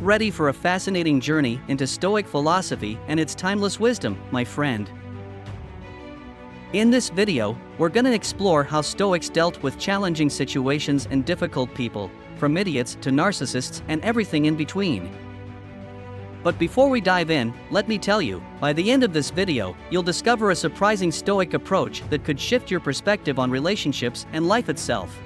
ready for a fascinating journey into Stoic philosophy and its timeless wisdom, my friend. In this video, we're going to explore how Stoics dealt with challenging situations and difficult people, from idiots to narcissists and everything in between. But before we dive in, let me tell you, by the end of this video, you'll discover a surprising Stoic approach that could shift your perspective on relationships and life itself.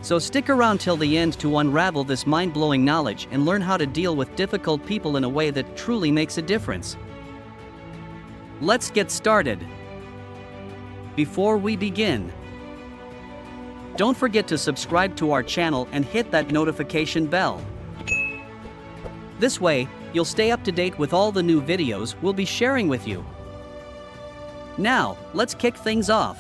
So stick around till the end to unravel this mind-blowing knowledge and learn how to deal with difficult people in a way that truly makes a difference. Let's get started. Before we begin, don't forget to subscribe to our channel and hit that notification bell. This way, you'll stay up to date with all the new videos we'll be sharing with you. Now, let's kick things off.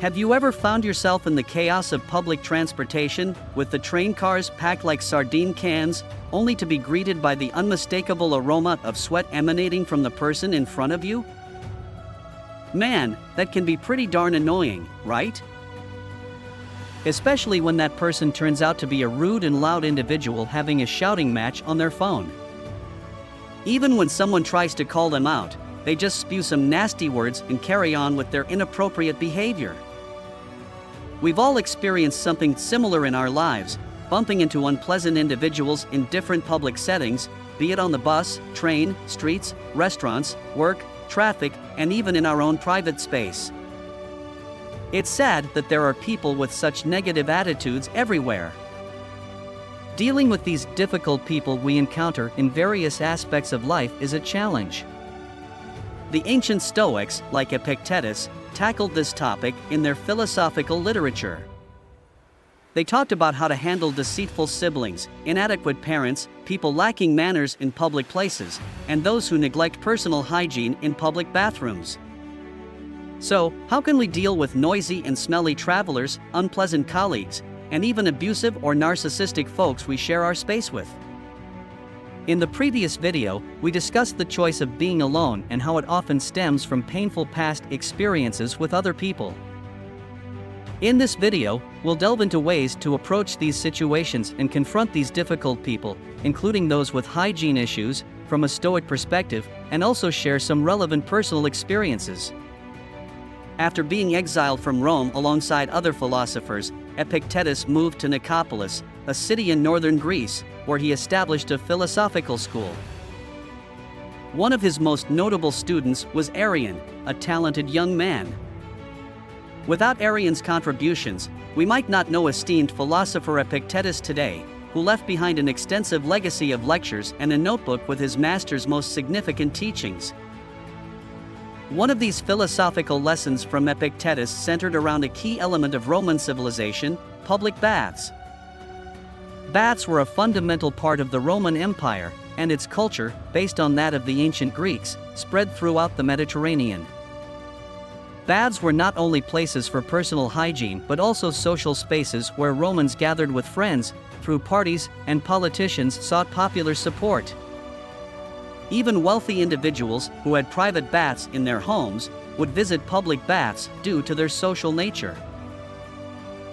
Have you ever found yourself in the chaos of public transportation, with the train cars packed like sardine cans, only to be greeted by the unmistakable aroma of sweat emanating from the person in front of you? Man, that can be pretty darn annoying, right? Especially when that person turns out to be a rude and loud individual having a shouting match on their phone. Even when someone tries to call them out, they just spew some nasty words and carry on with their inappropriate behavior. We've all experienced something similar in our lives, bumping into unpleasant individuals in different public settings, be it on the bus, train, streets, restaurants, work, traffic, and even in our own private space. It's sad that there are people with such negative attitudes everywhere. Dealing with these difficult people we encounter in various aspects of life is a challenge. The ancient Stoics, like Epictetus, tackled this topic in their philosophical literature. They talked about how to handle deceitful siblings, inadequate parents, people lacking manners in public places, and those who neglect personal hygiene in public bathrooms. So, how can we deal with noisy and smelly travelers, unpleasant colleagues, and even abusive or narcissistic folks we share our space with? In the previous video, we discussed the choice of being alone and how it often stems from painful past experiences with other people. In this video, we'll delve into ways to approach these situations and confront these difficult people, including those with hygiene issues, from a Stoic perspective, and also share some relevant personal experiences. After being exiled from Rome alongside other philosophers, Epictetus moved to Nicopolis, a city in northern Greece, where he established a philosophical school. One of his most notable students was Arrian, a talented young man. Without Arrian's contributions, we might not know esteemed philosopher Epictetus today, who left behind an extensive legacy of lectures and a notebook with his master's most significant teachings. One of these philosophical lessons from Epictetus centered around a key element of Roman civilization: public baths. Baths were a fundamental part of the Roman Empire, and its culture, based on that of the ancient Greeks, spread throughout the Mediterranean. Baths were not only places for personal hygiene but also social spaces where Romans gathered with friends, threw parties, and politicians sought popular support. Even wealthy individuals who had private baths in their homes would visit public baths due to their social nature.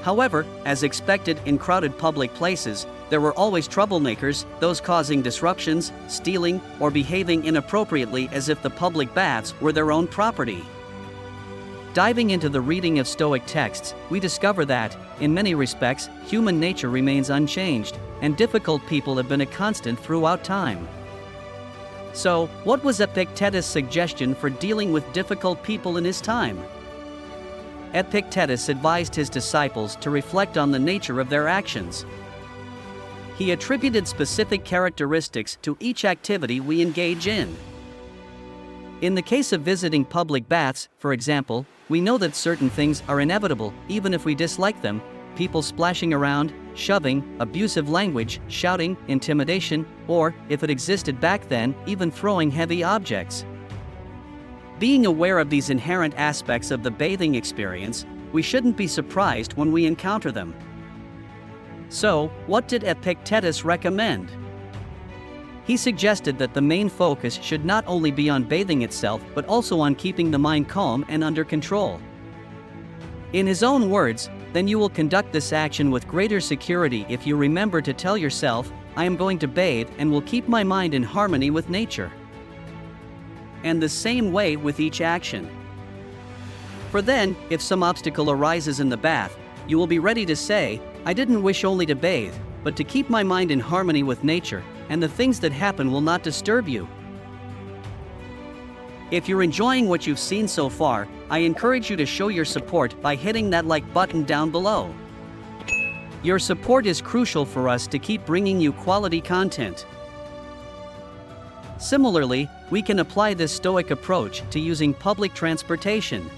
However, as expected in crowded public places, there were always troublemakers, those causing disruptions, stealing, or behaving inappropriately as if the public baths were their own property. Diving into the reading of Stoic texts, we discover that, in many respects, human nature remains unchanged, and difficult people have been a constant throughout time. So, what was Epictetus' suggestion for dealing with difficult people in his time? Epictetus advised his disciples to reflect on the nature of their actions. He attributed specific characteristics to each activity we engage in. In the case of visiting public baths, for example, we know that certain things are inevitable, even if we dislike them: people splashing around, shoving, abusive language, shouting, intimidation, or, if it existed back then, even throwing heavy objects. Being aware of these inherent aspects of the bathing experience, we shouldn't be surprised when we encounter them. So, what did Epictetus recommend? He suggested that the main focus should not only be on bathing itself but also on keeping the mind calm and under control. In his own words, then you will conduct this action with greater security if you remember to tell yourself, I am going to bathe and will keep my mind in harmony with nature. And the same way with each action. For then, if some obstacle arises in the bath, you will be ready to say, I didn't wish only to bathe, but to keep my mind in harmony with nature, and the things that happen will not disturb you. If you're enjoying what you've seen so far, I encourage you to show your support by hitting that like button down below. Your support is crucial for us to keep bringing you quality content. Similarly, we can apply this Stoic approach to using public transportation.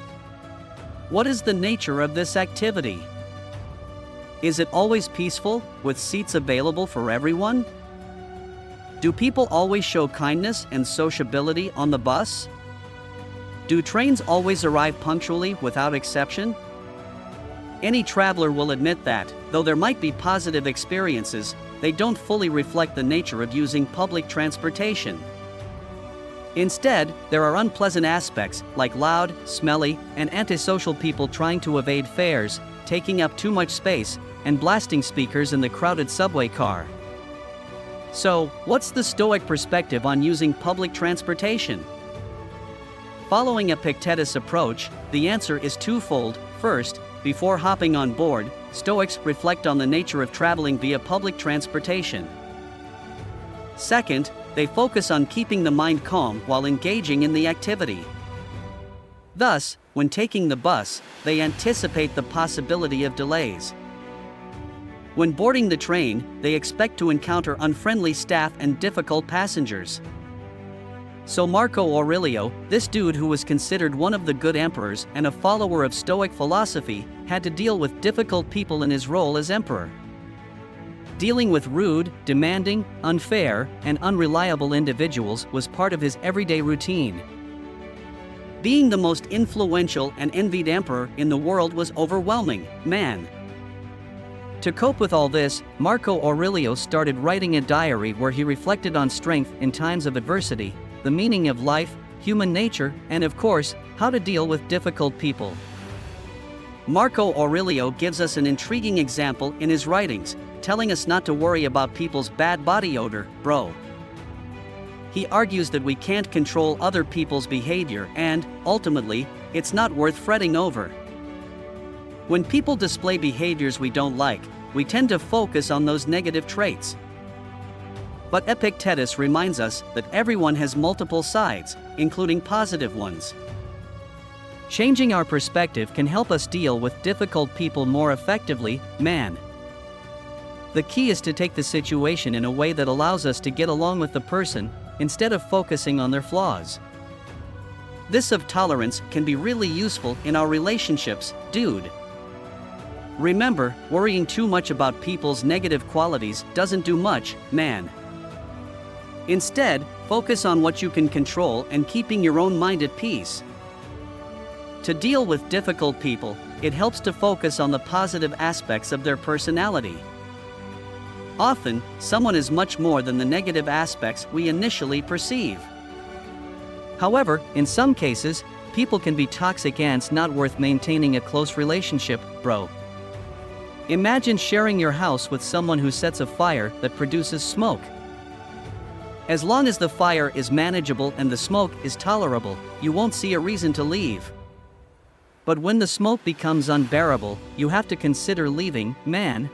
What is the nature of this activity? Is it always peaceful, with seats available for everyone? Do people always show kindness and sociability on the bus? Do trains always arrive punctually without exception? Any traveler will admit that, though there might be positive experiences, they don't fully reflect the nature of using public transportation. Instead, there are unpleasant aspects like loud, smelly, and antisocial people trying to evade fares, taking up too much space, and blasting speakers in the crowded subway car. So, what's the Stoic perspective on using public transportation? Following Epictetus' approach, the answer is twofold. First, before hopping on board, Stoics reflect on the nature of traveling via public transportation. Second, they focus on keeping the mind calm while engaging in the activity. Thus, when taking the bus, they anticipate the possibility of delays. When boarding the train, they expect to encounter unfriendly staff and difficult passengers. So Marco Aurelio, this dude who was considered one of the good emperors and a follower of Stoic philosophy, had to deal with difficult people in his role as emperor. Dealing with rude, demanding, unfair, and unreliable individuals was part of his everyday routine. Being the most influential and envied emperor in the world was overwhelming, man. To cope with all this, Marco Aurelio started writing a diary where he reflected on strength in times of adversity, the meaning of life, human nature, and of course, how to deal with difficult people. Marco Aurelio gives us an intriguing example in his writings, telling us not to worry about people's bad body odor, bro. He argues that we can't control other people's behavior and, ultimately, it's not worth fretting over. When people display behaviors we don't like, we tend to focus on those negative traits. But Epictetus reminds us that everyone has multiple sides, including positive ones. Changing our perspective can help us deal with difficult people more effectively, man. The key is to take the situation in a way that allows us to get along with the person, instead of focusing on their flaws. This of tolerance can be really useful in our relationships, dude. Remember, worrying too much about people's negative qualities doesn't do much, man. Instead, focus on what you can control and keeping your own mind at peace. To deal with difficult people, it helps to focus on the positive aspects of their personality. Often, someone is much more than the negative aspects we initially perceive. However, in some cases, people can be toxic ants not worth maintaining a close relationship, bro. Imagine sharing your house with someone who sets a fire that produces smoke. As long as the fire is manageable and the smoke is tolerable, you won't see a reason to leave. But when the smoke becomes unbearable, you have to consider leaving, man.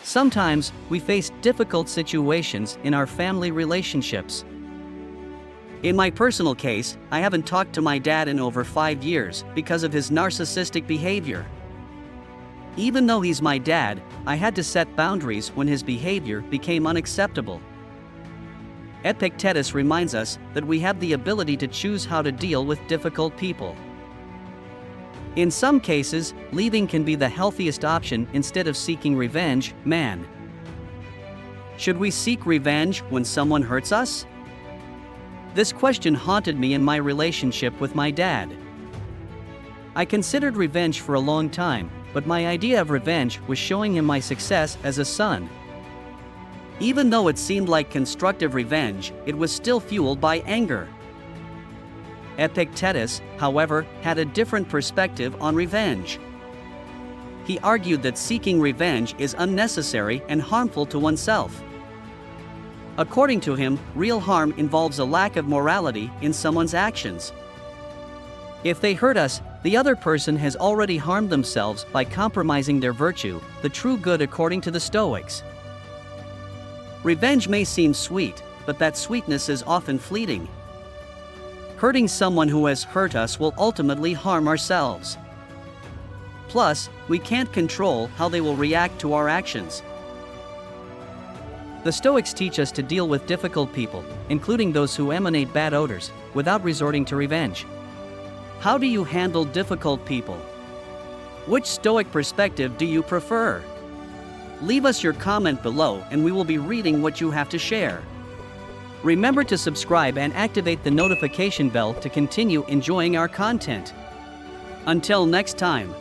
Sometimes, we face difficult situations in our family relationships. In my personal case, I haven't talked to my dad in over 5 years because of his narcissistic behavior. Even though he's my dad, I had to set boundaries when his behavior became unacceptable. Epictetus reminds us that we have the ability to choose how to deal with difficult people. In some cases, leaving can be the healthiest option instead of seeking revenge, man. Should we seek revenge when someone hurts us? This question haunted me in my relationship with my dad. I considered revenge for a long time, but my idea of revenge was showing him my success as a son. Even though it seemed like constructive revenge, it was still fueled by anger. Epictetus, however, had a different perspective on revenge. He argued that seeking revenge is unnecessary and harmful to oneself. According to him, real harm involves a lack of morality in someone's actions. If they hurt us, the other person has already harmed themselves by compromising their virtue, the true good according to the Stoics. Revenge may seem sweet, but that sweetness is often fleeting. Hurting someone who has hurt us will ultimately harm ourselves. Plus, we can't control how they will react to our actions. The Stoics teach us to deal with difficult people, including those who emanate bad odors, without resorting to revenge. How do you handle difficult people? Which Stoic perspective do you prefer? Leave us your comment below and we will be reading what you have to share. Remember to subscribe and activate the notification bell to continue enjoying our content. Until next time.